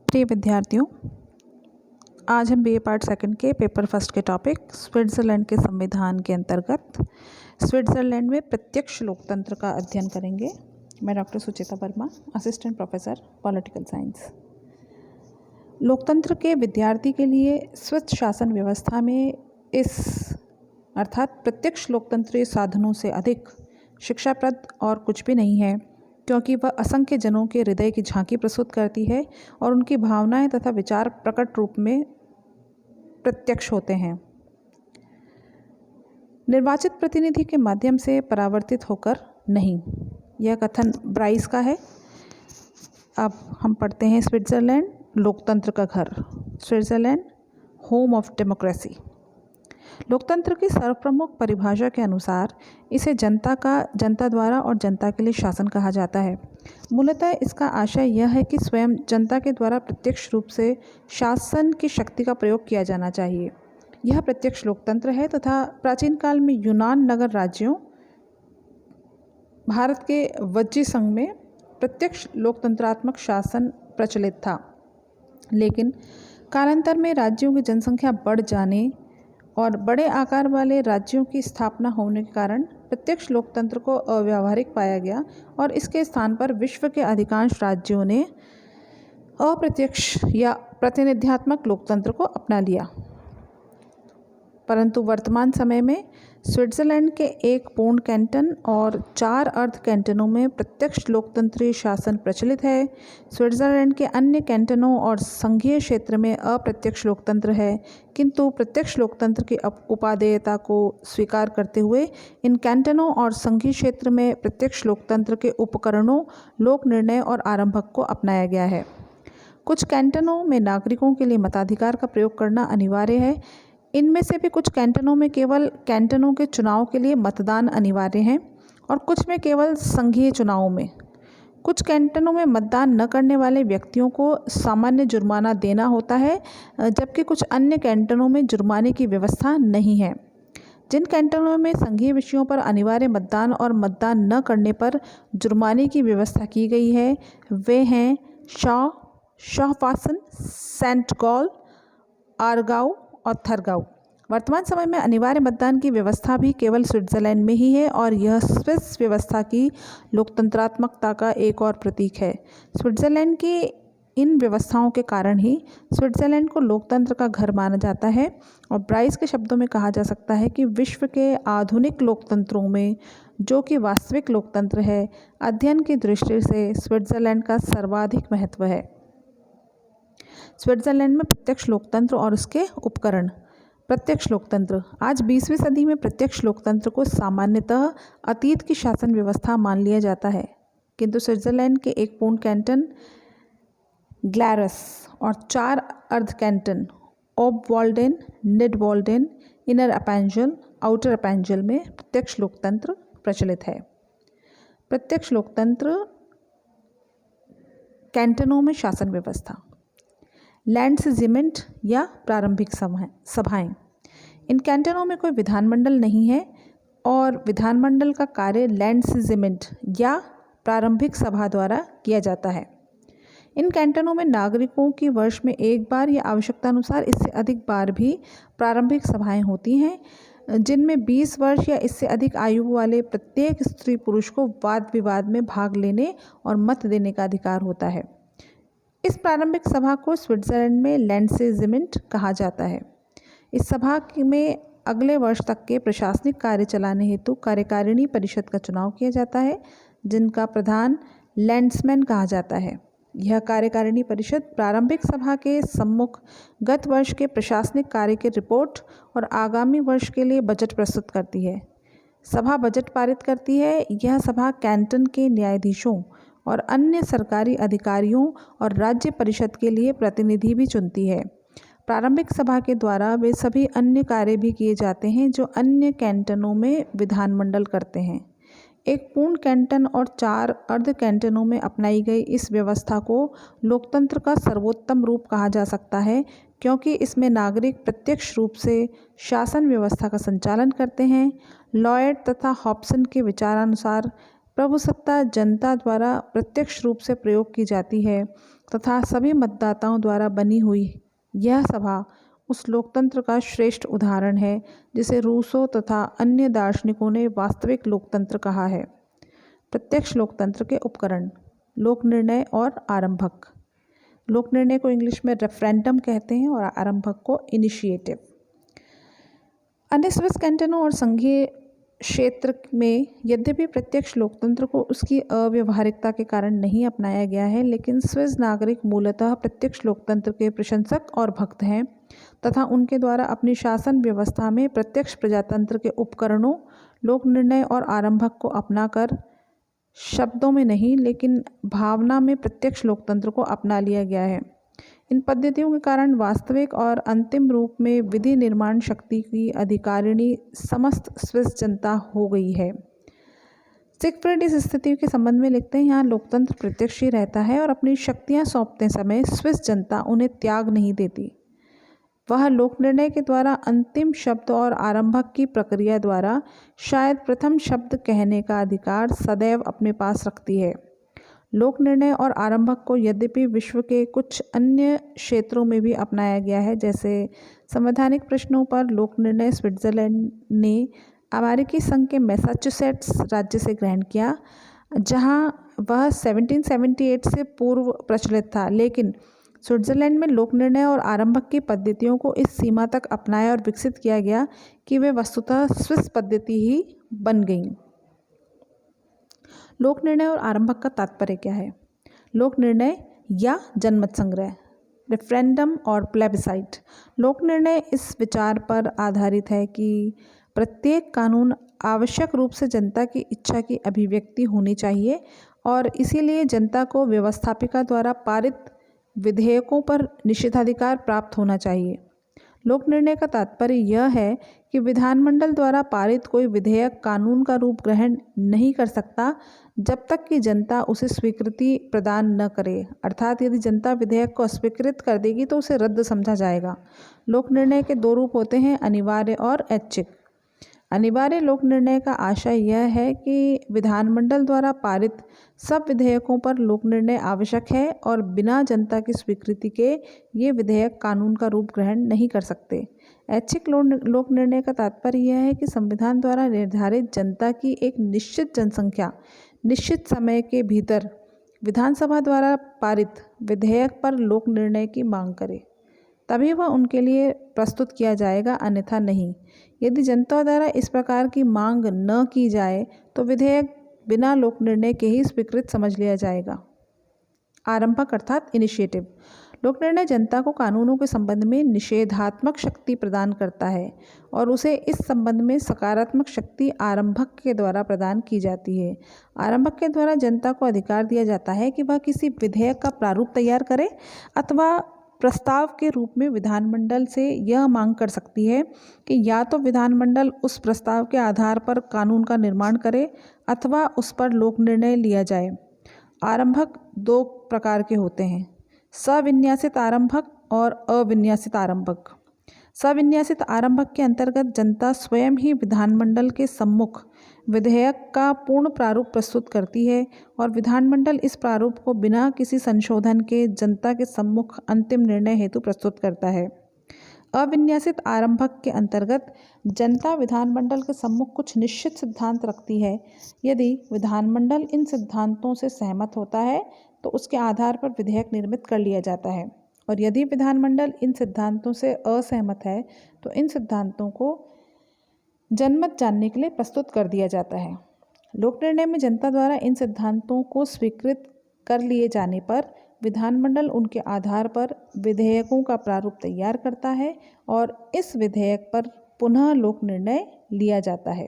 प्रिय विद्यार्थियों, आज हम बीए पार्ट सेकंड के पेपर फर्स्ट के टॉपिक स्विट्ज़रलैंड के संविधान के अंतर्गत स्विट्ज़रलैंड में प्रत्यक्ष लोकतंत्र का अध्ययन करेंगे। मैं doctor Suchita Verma, assistant professor political science. लोकतंत्र के विद्यार्थी के लिए स्विस शासन व्यवस्था में इस अर्थात प्रत्यक्ष लोकतंत्रीय साधनों से अधिक शिक्षाप्रद और कुछ भी नहीं है, क्योंकि वह असंख्य जनों के हृदय की झांकी प्रस्तुत करती है और उनकी भावनाएं तथा विचार प्रकट रूप में प्रत्यक्ष होते हैं, निर्वाचित प्रतिनिधि के माध्यम से परावर्तित होकर नहीं। यह कथन ब्राइस का है। अब हम पढ़ते हैं स्विट्ज़रलैंड लोकतंत्र का घर, स्विट्ज़रलैंड होम ऑफ डेमोक्रेसी। लोकतंत्र की सर्वप्रमुख परिभाषा के अनुसार इसे जनता द्वारा और जनता के लिए शासन कहा जाता है। मूलतः इसका आशय यह है कि स्वयं जनता के द्वारा प्रत्यक्ष रूप से शासन की शक्ति का प्रयोग किया जाना चाहिए। यह प्रत्यक्ष लोकतंत्र है तथा प्राचीन काल में यूनान नगर राज्यों, भारत के वज्जी संघ में प्रत्यक्ष लोकतंत्रात्मक शासन प्रचलित था, लेकिन कालांतर में राज्यों की जनसंख्या बढ़ जाने और बड़े आकार वाले राज्यों की स्थापना होने के कारण प्रत्यक्ष लोकतंत्र को अव्यावहारिक पाया गया और इसके स्थान पर विश्व के अधिकांश राज्यों ने अप्रत्यक्ष या प्रतिनिध्यात्मक लोकतंत्र को अपना लिया। परंतु वर्तमान समय में स्विट्ज़रलैंड के एक पूर्ण कैंटन और 4 अर्ध कैंटनों में प्रत्यक्ष लोकतंत्रीय शासन प्रचलित है। स्विट्ज़रलैंड के अन्य कैंटनों और संघीय क्षेत्र में अप्रत्यक्ष लोकतंत्र है, किंतु प्रत्यक्ष लोकतंत्र की उपादेयता को स्वीकार करते हुए इन कैंटनों और संघीय क्षेत्र में प्रत्यक्ष लोकतंत्र के उपकरणों, लोक निर्णय और आरंभक को अपनाया गया है। कुछ कैंटनों में नागरिकों के लिए मताधिकार का प्रयोग करना अनिवार्य है। इनमें से भी कुछ कैंटनों में केवल कैंटनों के चुनाव के लिए मतदान अनिवार्य है और कुछ में केवल संघीय चुनावों में। कुछ कैंटनों में मतदान न करने वाले व्यक्तियों को सामान्य जुर्माना देना होता है, जबकि कुछ अन्य कैंटनों में जुर्माने की व्यवस्था नहीं है। जिन कैंटनों में संघीय विषयों पर अनिवार्य मतदान और मतदान न करने पर जुर्माने की व्यवस्था की गई है, वे हैं शॉफासन, सेंट गॉल, आरगाउ और थरगाउ। वर्तमान समय में अनिवार्य मतदान की व्यवस्था भी केवल स्विट्ज़रलैंड में ही है और यह स्विस व्यवस्था की लोकतंत्रात्मकता का एक और प्रतीक है। स्विट्ज़रलैंड की इन व्यवस्थाओं के कारण ही स्विट्ज़रलैंड को लोकतंत्र का घर माना जाता है और ब्राइस के शब्दों में कहा जा सकता है कि विश्व के आधुनिक लोकतंत्रों में, जो कि वास्तविक लोकतंत्र है, अध्ययन की दृष्टि से स्विट्ज़रलैंड का सर्वाधिक महत्व है। स्विट्ज़रलैंड में प्रत्यक्ष लोकतंत्र और उसके उपकरण। प्रत्यक्ष लोकतंत्र। आज 20वीं सदी में प्रत्यक्ष लोकतंत्र को सामान्यतः अतीत की शासन व्यवस्था मान लिया जाता है, किंतु स्विट्ज़रलैंड के एक पूर्ण कैंटन ग्लैरस और 4 अर्ध कैंटन ओबवाल्डेन, निडवाल्डेन, इनर अपेंजल, आउटर अपेंजल में प्रत्यक्ष लोकतंत्र प्रचलित है। प्रत्यक्ष लोकतंत्र कैंटनों में शासन व्यवस्था। लैंडसीज़मेंट या प्रारंभिक सभाएं। इन कैंटनों में कोई विधानमंडल नहीं है और विधानमंडल का कार्य लैंडसीज़मेंट या प्रारंभिक सभा द्वारा किया जाता है। इन कैंटनों में नागरिकों की वर्ष में एक बार या आवश्यकता अनुसार इससे अधिक बार भी प्रारंभिक सभाएं होती हैं, जिनमें 20 वर्ष या इससे अधिक आयु वाले प्रत्येक स्त्री पुरुष को वाद विवाद में भाग लेने और मत देने का अधिकार होता है। इस प्रारंभिक सभा को स्विट्ज़रलैंड में लैंडसीज़मेंट कहा जाता है। इस सभा में अगले वर्ष तक के प्रशासनिक कार्य चलाने हेतु कार्यकारिणी परिषद का चुनाव किया जाता है, जिनका प्रधान लैंड्समैन कहा जाता है। यह कार्यकारिणी परिषद प्रारंभिक सभा के सम्मुख गत वर्ष के प्रशासनिक कार्य की रिपोर्ट और आगामी वर्ष के लिए बजट प्रस्तुत करती है। सभा बजट पारित करती है। यह सभा कैंटन के न्यायाधीशों और अन्य सरकारी अधिकारियों और राज्य परिषद के लिए प्रतिनिधि भी चुनती है। प्रारंभिक सभा के द्वारा वे सभी अन्य कार्य भी किए जाते हैं जो अन्य कैंटनों में विधानमंडल करते हैं। एक पूर्ण कैंटन और 4 अर्ध कैंटनों में अपनाई गई इस व्यवस्था को लोकतंत्र का सर्वोत्तम रूप कहा जा सकता है, क्योंकि इसमें नागरिक प्रत्यक्ष रूप से शासन व्यवस्था का संचालन करते हैं। लॉयड तथा हॉब्सन के विचारानुसार प्रभुसत्ता जनता द्वारा प्रत्यक्ष रूप से प्रयोग की जाती है। तथा सभी मतदाताओं द्वारा बनी हुई यह सभा उस लोकतंत्र का श्रेष्ठ उदाहरण है जिसे रूसो तथा अन्य दार्शनिकों ने वास्तविक लोकतंत्र कहा है। प्रत्यक्ष लोकतंत्र के उपकरण: लोक निर्णय और आरंभक। लोक निर्णय को इंग्लिश में रेफरेंडम कहते हैं और आरंभक को इनिशिएटिव। अन्य स्विस कैंटनों और संघीय क्षेत्र में यद्यपि प्रत्यक्ष लोकतंत्र को उसकी अव्यवहारिकता के कारण नहीं अपनाया गया है, लेकिन स्विस नागरिक मूलतः प्रत्यक्ष लोकतंत्र के प्रशंसक और भक्त हैं तथा उनके द्वारा अपनी शासन व्यवस्था में प्रत्यक्ष प्रजातंत्र के उपकरणों लोक निर्णय और आरंभक को अपनाकर शब्दों में नहीं लेकिन भावना में प्रत्यक्ष लोकतंत्र को अपना लिया गया है। इन पद्धतियों के कारण वास्तविक और अंतिम रूप में विधि निर्माण शक्ति की अधिकारिणी समस्त स्विस जनता हो गई है। सिगफ्रिड इस स्थिति के संबंध में लिखते हैं, यहाँ लोकतंत्र प्रत्यक्ष ही रहता है और अपनी शक्तियाँ सौंपते समय स्विस जनता उन्हें त्याग नहीं देती। वह लोक निर्णय के द्वारा अंतिम शब्द और आरंभक की प्रक्रिया द्वारा शायद प्रथम शब्द कहने का अधिकार सदैव अपने पास रखती है। लोक निर्णय और आरंभक को यद्यपि विश्व के कुछ अन्य क्षेत्रों में भी अपनाया गया है, जैसे संवैधानिक प्रश्नों पर लोक निर्णय स्विट्जरलैंड ने अमेरिकी संघ के मैसाचुसेट्स राज्य से ग्रहण किया, जहां वह 1778 से पूर्व प्रचलित था, लेकिन स्विट्जरलैंड में लोक निर्णय और आरंभक की पद्धतियों को इस सीमा तक अपनाया और विकसित किया गया कि वे वस्तुतः स्विस पद्धति ही बन गईं। लोक निर्णय और आरंभक का तात्पर्य क्या है? लोक निर्णय या जनमत संग्रह, रेफरेंडम और प्लेबिसाइट। लोक निर्णय इस विचार पर आधारित है कि प्रत्येक कानून आवश्यक रूप से जनता की इच्छा की अभिव्यक्ति होनी चाहिए और इसीलिए जनता को व्यवस्थापिका द्वारा पारित विधेयकों पर निषेधाधिकार प्राप्त होना चाहिए। लोक निर्णय का तात्पर्य यह है कि विधानमंडल द्वारा पारित कोई विधेयक कानून का रूप ग्रहण नहीं कर सकता जब तक कि जनता उसे स्वीकृति प्रदान न करे, अर्थात यदि जनता विधेयक को अस्वीकृत कर देगी तो उसे रद्द समझा जाएगा। लोक निर्णय के दो रूप होते हैं, अनिवार्य और ऐच्छिक। अनिवार्य लोक निर्णय का आशय यह है कि विधानमंडल द्वारा पारित सब विधेयकों पर लोक निर्णय आवश्यक है और बिना जनता की स्वीकृति के ये विधेयक कानून का रूप ग्रहण नहीं कर सकते। ऐच्छिक लोक निर्णय का तात्पर्य यह है कि संविधान द्वारा निर्धारित जनता की एक निश्चित जनसंख्या निश्चित समय के भीतर विधानसभा द्वारा पारित विधेयक पर लोक निर्णय की मांग करे, तभी वह उनके लिए प्रस्तुत किया जाएगा, अन्यथा नहीं। यदि जनता द्वारा इस प्रकार की मांग न की जाए तो विधेयक बिना लोक निर्णय के ही स्वीकृत समझ लिया जाएगा। आरंभक अर्थात इनिशिएटिव। लोक निर्णय जनता को कानूनों के संबंध में निषेधात्मक शक्ति प्रदान करता है और उसे इस संबंध में सकारात्मक शक्ति आरंभक के द्वारा प्रदान की जाती है। आरंभक के द्वारा जनता को अधिकार दिया जाता है कि वह किसी विधेयक का प्रारूप तैयार करे अथवा प्रस्ताव के रूप में विधानमंडल से यह मांग कर सकती है कि या तो विधानमंडल उस प्रस्ताव के आधार पर कानून का निर्माण करे अथवा उस पर लोक निर्णय लिया जाए। आरंभक दो प्रकार के होते हैं, सविन्यासित आरंभक और अविन्यासित आरंभक। सविन्यासित आरंभक के अंतर्गत जनता स्वयं ही विधानमंडल के सम्मुख विधेयक का पूर्ण प्रारूप प्रस्तुत करती है और विधानमंडल इस प्रारूप को बिना किसी संशोधन के जनता के सम्मुख अंतिम निर्णय हेतु प्रस्तुत करता है। अविन्यासित आरंभक के अंतर्गत जनता विधानमंडल के सम्मुख कुछ निश्चित सिद्धांत रखती है। यदि विधानमंडल इन सिद्धांतों से सहमत होता है तो उसके आधार पर विधेयक निर्मित कर लिया जाता है और यदि विधानमंडल इन सिद्धांतों से असहमत है तो इन सिद्धांतों को जनमत जानने के लिए प्रस्तुत कर दिया जाता है। लोक निर्णय में जनता द्वारा इन सिद्धांतों को स्वीकृत कर लिए जाने पर विधानमंडल उनके आधार पर विधेयकों का प्रारूप तैयार करता है और इस विधेयक पर पुनः लोक निर्णय लिया जाता है।